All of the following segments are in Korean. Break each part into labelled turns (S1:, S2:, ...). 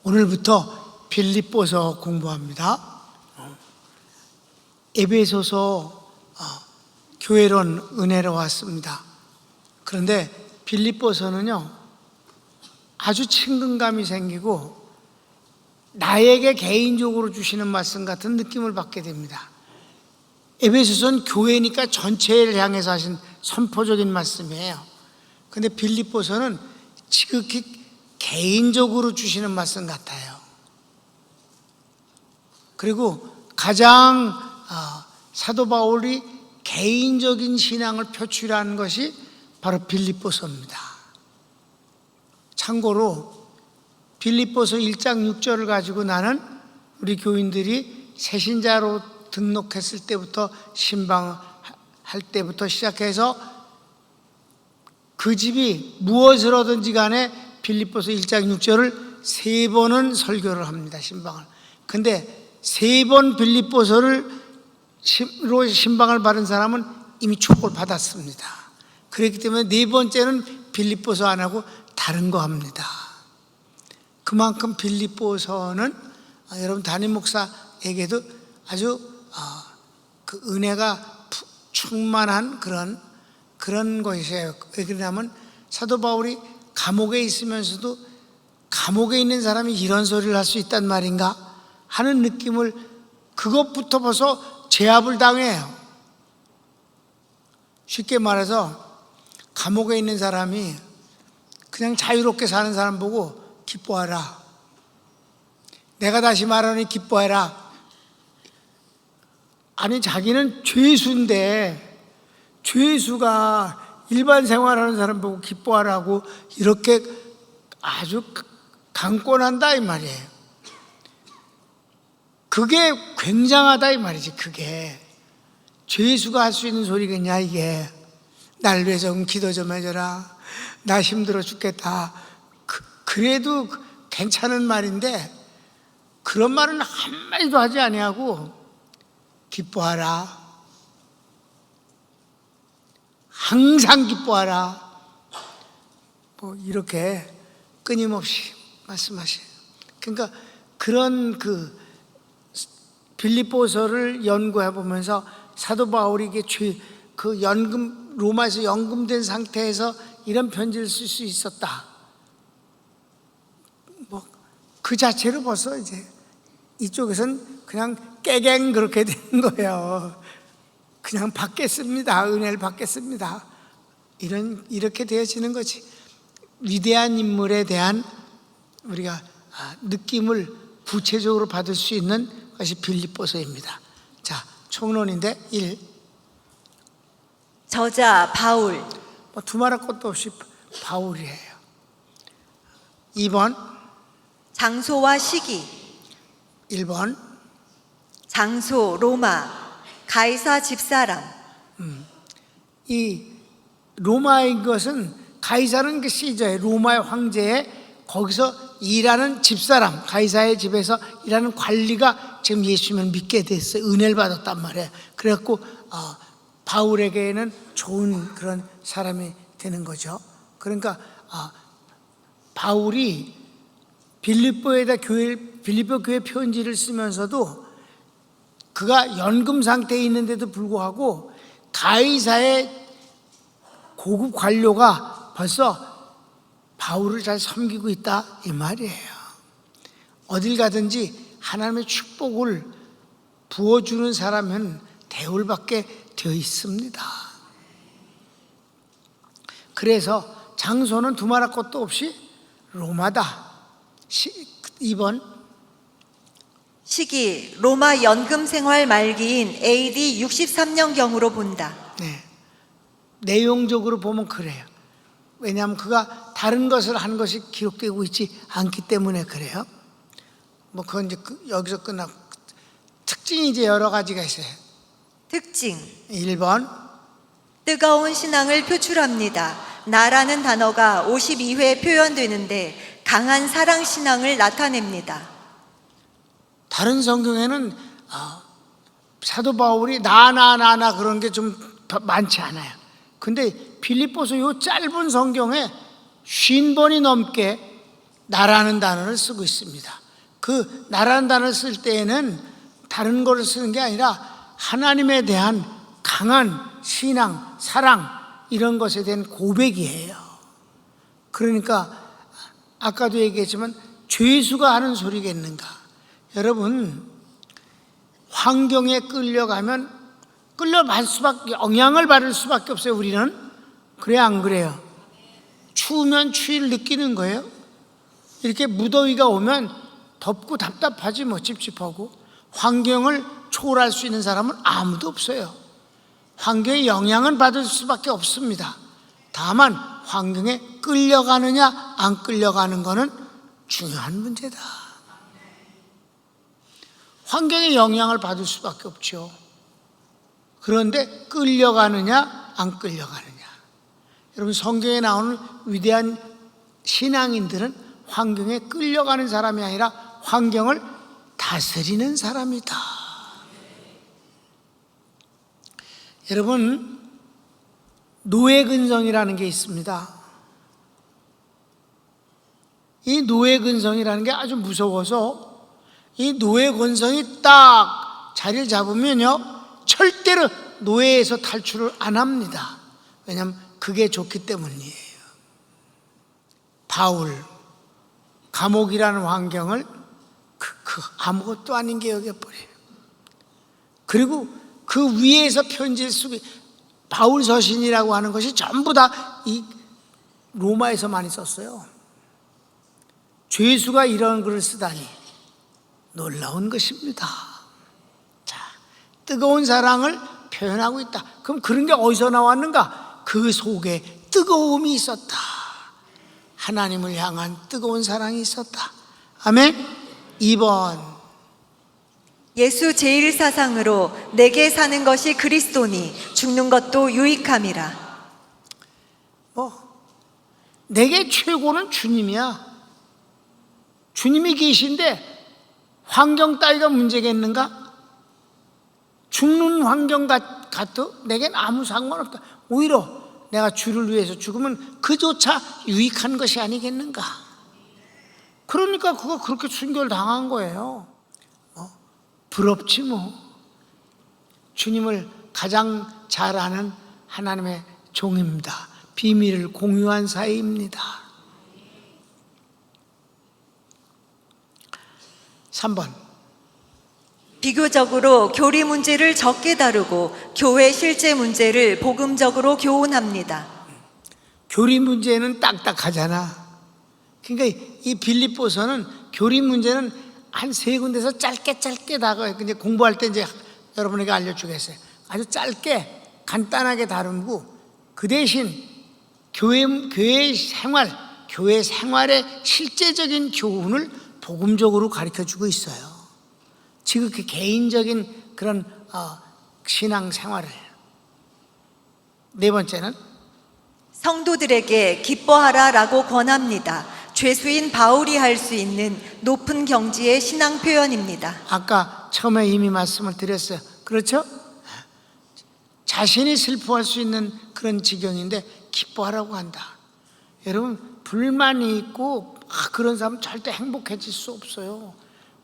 S1: 오늘부터 빌립보서 공부합니다. 에베소서 교회론 은혜로 왔습니다. 그런데 빌립보서는요 아주 친근감이 생기고 나에게 개인적으로 주시는 말씀 같은 느낌을 받게 됩니다. 에베소서는 교회니까 전체를 향해서 하신 선포적인 말씀이에요. 그런데 빌립보서는 지극히 개인적으로 주시는 말씀 같아요. 그리고 가장 사도 바울이 개인적인 신앙을 표출하는 것이 바로 빌립보서입니다. 참고로 빌립보서 1장 6절을 가지고 나는 우리 교인들이 새신자로 등록했을 때부터 신방할 때부터 시작해서 그 집이 무엇을 하든지 간에 빌립보서 1장 6절을 3번은 설교를 합니다. 신방을. 근데 3번 빌립보서로 신방을 받은 사람은 이미 축복을 받았습니다. 그렇기 때문에 4번째는 빌립보서 안 하고 다른 거 합니다. 그만큼 빌립보서는 여러분 담임 목사에게도 아주 그 은혜가 충만한 그런 것이에요. 왜 그러냐면 사도 바울이 감옥에 있으면서도 감옥에 있는 사람이 이런 소리를 할 수 있단 말인가 하는 느낌을 그것부터 벌써 제압을 당해요. 쉽게 말해서 감옥에 있는 사람이 그냥 자유롭게 사는 사람 보고 기뻐하라. 내가 다시 말하니 기뻐해라. 아니 자기는 죄수인데 죄수가 일반 생활하는 사람 보고 기뻐하라고 이렇게 아주 강권한다 이 말이에요. 그게 굉장하다 이 말이지. 그게 죄수가 할 수 있는 소리겠냐 이게. 날 위해서 기도 좀 해줘라. 나 힘들어 죽겠다. 그래도 괜찮은 말인데 그런 말은 한마디도 하지 아니하고 기뻐하라. 항상 기뻐하라. 뭐 이렇게 끊임없이 말씀하셔요. 그러니까 그런 빌립보서를 연구해 보면서 사도 바울이 로마에서 연금된 상태에서 이런 편지를 쓸 수 있었다. 뭐 그 자체로 벌써 이제 이쪽에선 그냥 깨갱 그렇게 되는 거예요. 그냥 받겠습니다. 은혜를 받겠습니다. 이렇게 되어지는 거지. 위대한 인물에 대한 우리가 느낌을 구체적으로 받을 수 있는 것이 빌립보서입니다. 자, 총론인데 1.
S2: 저자 바울.
S1: 두말할 것도 없이 바울이에요. 2번.
S2: 장소와 시기.
S1: 1번.
S2: 장소 로마. 가이사 집사람.
S1: 이 로마인 것은 가이사는 그 시저예요. 로마의 황제의 거기서 일하는 집사람, 가이사의 집에서 일하는 관리가 지금 예수님을 믿게 됐어요. 은혜를 받았단 말이에요. 그래갖고 바울에게는 좋은 그런 사람이 되는 거죠. 그러니까 바울이 빌립보 교회 편지를 쓰면서도 그가 연금 상태에 있는데도 불구하고 가이사의 고급 관료가 벌써 바울을 잘 섬기고 있다 이 말이에요. 어딜 가든지 하나님의 축복을 부어주는 사람은 대우를 받게 되어 있습니다. 그래서 장소는 두말할 것도 없이 로마다. 2번.
S2: 시기 로마 연금 생활 말기인 AD 63년경으로 본다.
S1: 네. 내용적으로 보면 그래요. 왜냐하면 그가 다른 것을 한 것이 기록되고 있지 않기 때문에 그래요. 뭐 그건 이제 여기서 끝나고 특징이 이제 여러 가지가 있어요.
S2: 특징
S1: 1번.
S2: 뜨거운 신앙을 표출합니다. 나라는 단어가 52회 표현되는데 강한 사랑 신앙을 나타냅니다.
S1: 다른 성경에는 사도 바울이 나 그런 게 좀 많지 않아요. 근데 빌립보서 요 짧은 성경에 50번이 넘게 나라는 단어를 쓰고 있습니다. 그 나라는 단어를 쓸 때에는 다른 거를 쓰는 게 아니라 하나님에 대한 강한 신앙, 사랑 이런 것에 대한 고백이에요. 그러니까 아까도 얘기했지만 죄수가 하는 소리겠는가. 여러분, 환경에 끌려가면 끌려갈 수밖에, 영향을 받을 수밖에 없어요. 우리는. 그래 안 그래요? 추우면 추위를 느끼는 거예요. 이렇게 무더위가 오면 덥고 답답하지 뭐, 찝찝하고. 환경을 초월할 수 있는 사람은 아무도 없어요. 환경의 영향은 받을 수밖에 없습니다. 다만 환경에 끌려가느냐 안 끌려가는 것은 중요한 문제다. 환경의 영향을 받을 수밖에 없죠. 그런데 끌려가느냐 안 끌려가느냐. 여러분, 성경에 나오는 위대한 신앙인들은 환경에 끌려가는 사람이 아니라 환경을 다스리는 사람이다. 여러분, 노예근성이라는 게 있습니다. 이 노예근성이라는 게 아주 무서워서 이 노예근성이 딱 자리를 잡으면요, 절대로 노예에서 탈출을 안 합니다. 왜냐하면 그게 좋기 때문이에요. 바울, 감옥이라는 환경을 아무것도 아닌 게 여겨버려요. 그리고 그 위에서 편지를 쓰고, 바울 서신이라고 하는 것이 전부 다 이 로마에서 많이 썼어요. 죄수가 이런 글을 쓰다니 놀라운 것입니다. 자, 뜨거운 사랑을 표현하고 있다. 그럼 그런 게 어디서 나왔는가? 그 속에 뜨거움이 있었다. 하나님을 향한 뜨거운 사랑이 있었다. 아멘. 2번,
S2: 예수 제1사상으로 내게 사는 것이 그리스도니 죽는 것도 유익함이라.
S1: 내게 최고는 주님이야. 주님이 계신데 환경 따위가 문제겠는가? 죽는 환경 같도 내겐 아무 상관없다. 오히려 내가 주를 위해서 죽으면 그조차 유익한 것이 아니겠는가? 그러니까 그거 그렇게 순교를 당한 거예요. 부럽지 뭐. 주님을 가장 잘 아는 하나님의 종입니다. 비밀을 공유한 사이입니다. 3번,
S2: 비교적으로 교리 문제를 적게 다루고 교회 실제 문제를 복음적으로 교훈합니다.
S1: 교리 문제는 딱딱하잖아. 그러니까 이 빌립보서는 교리 문제는 한 3군데서 짧게 다가요. 근데 공부할 때 이제 여러분에게 알려주겠어요. 아주 짧게 간단하게 다루고 그 대신 교회 생활의 실제적인 교훈을 복음적으로 가르쳐주고 있어요. 지극히 개인적인 그런 신앙 생활을. 4번째는
S2: 성도들에게 기뻐하라라고 권합니다. 죄수인 바울이 할 수 있는 높은 경지의 신앙 표현입니다.
S1: 아까 처음에 이미 말씀을 드렸어요. 그렇죠? 자신이 슬퍼할 수 있는 그런 지경인데 기뻐하라고 한다. 여러분, 불만이 있고 그런 사람은 절대 행복해질 수 없어요.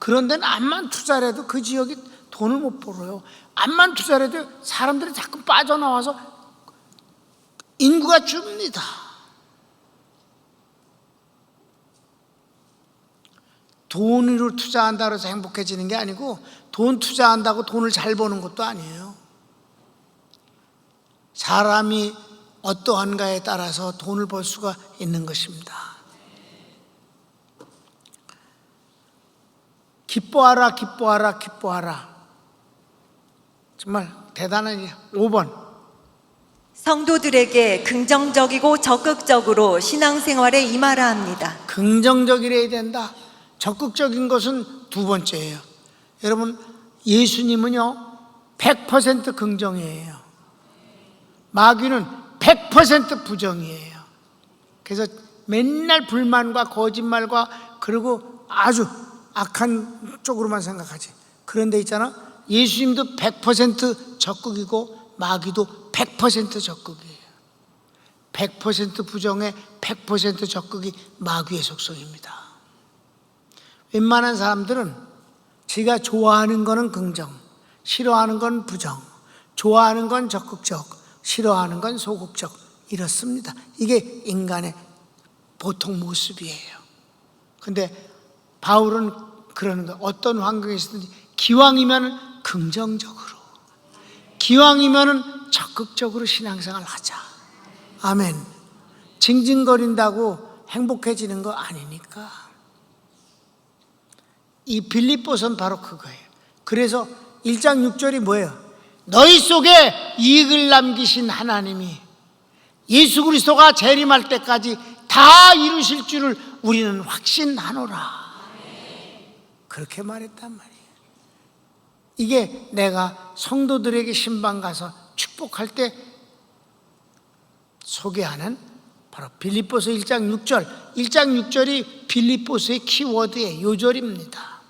S1: 그런 데는 암만 투자를 해도 그 지역이 돈을 못 벌어요. 암만 투자를 해도 사람들이 자꾸 빠져나와서 인구가 줍니다. 돈으로 투자한다고 해서 행복해지는 게 아니고 돈 투자한다고 돈을 잘 버는 것도 아니에요. 사람이 어떠한가에 따라서 돈을 벌 수가 있는 것입니다. 기뻐하라, 기뻐하라, 기뻐하라. 정말 대단한 일. 5번,
S2: 성도들에게 긍정적이고 적극적으로 신앙생활에 임하라 합니다.
S1: 긍정적이래야 된다. 적극적인 것은 2번째예요. 여러분, 예수님은요 100% 긍정이에요. 마귀는 100% 부정이에요. 그래서 맨날 불만과 거짓말과 그리고 아주 악한 쪽으로만 생각하지. 그런데 있잖아, 예수님도 100% 적극이고 마귀도 100% 적극이에요. 100% 부정에 100% 적극이 마귀의 속성입니다. 웬만한 사람들은 지가 좋아하는 거는 긍정, 싫어하는 건 부정, 좋아하는 건 적극적, 싫어하는 건 소극적, 이렇습니다. 이게 인간의 보통 모습이에요. 근데 바울은 그러는 거예요. 어떤 환경에 있든지 기왕이면 긍정적으로, 기왕이면 적극적으로 신앙생활 하자. 아멘. 징징거린다고 행복해지는 거 아니니까. 이 빌립보서는 바로 그거예요. 그래서 1장 6절이 뭐예요? 너희 속에 이익을 남기신 하나님이 예수 그리스도가 재림할 때까지 다 이루실 줄을 우리는 확신하노라. 그렇게 말했단 말이에요. 이게 내가 성도들에게 신방 가서 축복할 때 소개하는 바로 빌립보서 1장 6절. 1장 6절이 빌립보서의 키워드의 요절입니다.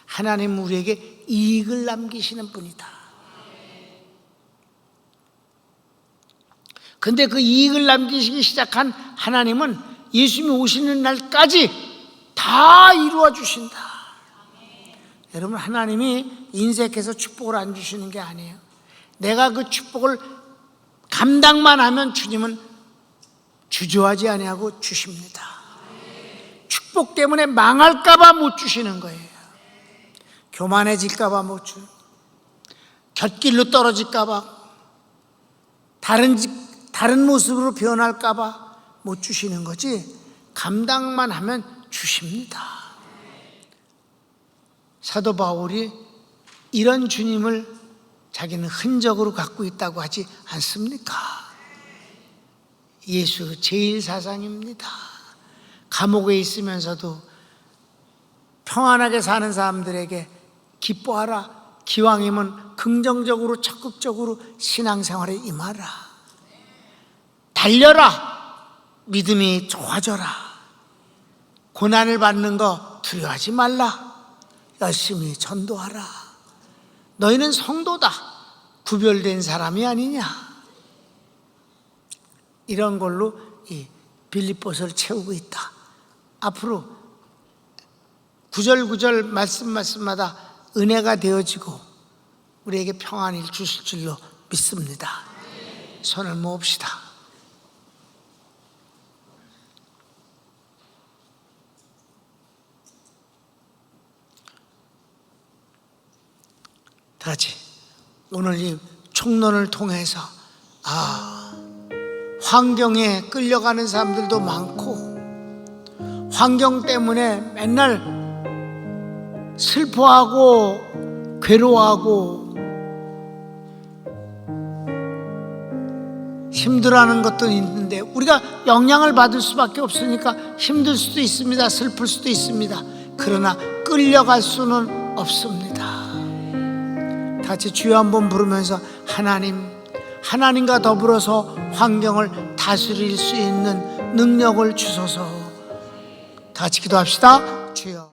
S1: 하나님은 우리에게 이익을 남기시는 분이다. 근데 그 이익을 남기시기 시작한 하나님은 예수님이 오시는 날까지 다 이루어 주신다. 여러분, 하나님이 인색해서 축복을 안 주시는 게 아니에요. 내가 그 축복을 감당만 하면 주님은 주저하지 아니하고 주십니다. 축복 때문에 망할까 봐 못 주시는 거예요. 교만해질까 봐 못 줘요. 곁길로 떨어질까 봐, 다른 모습으로 변할까 봐 못 주시는 거지, 감당만 하면 주십니다. 사도 바울이 이런 주님을 자기는 흔적으로 갖고 있다고 하지 않습니까? 예수 제1사상입니다. 감옥에 있으면서도 평안하게 사는 사람들에게 기뻐하라, 기왕이면 긍정적으로 적극적으로 신앙생활에 임하라, 달려라, 믿음이 좋아져라, 고난을 받는 거 두려워하지 말라, 열심히 전도하라. 너희는 성도다, 구별된 사람이 아니냐. 이런 걸로 이 빌립보서를 채우고 있다. 앞으로 구절구절 말씀마다 은혜가 되어지고 우리에게 평안을 주실 줄로 믿습니다. 손을 모읍시다. 다 같이 오늘 이 총론을 통해서 환경에 끌려가는 사람들도 많고, 환경 때문에 맨날 슬퍼하고 괴로워하고 힘들어하는 것도 있는데, 우리가 영향을 받을 수밖에 없으니까 힘들 수도 있습니다. 슬플 수도 있습니다. 그러나 끌려갈 수는 없습니다. 같이 주여 한번 부르면서 하나님과 더불어서 환경을 다스릴 수 있는 능력을 주소서. 다 같이 기도합시다. 주여.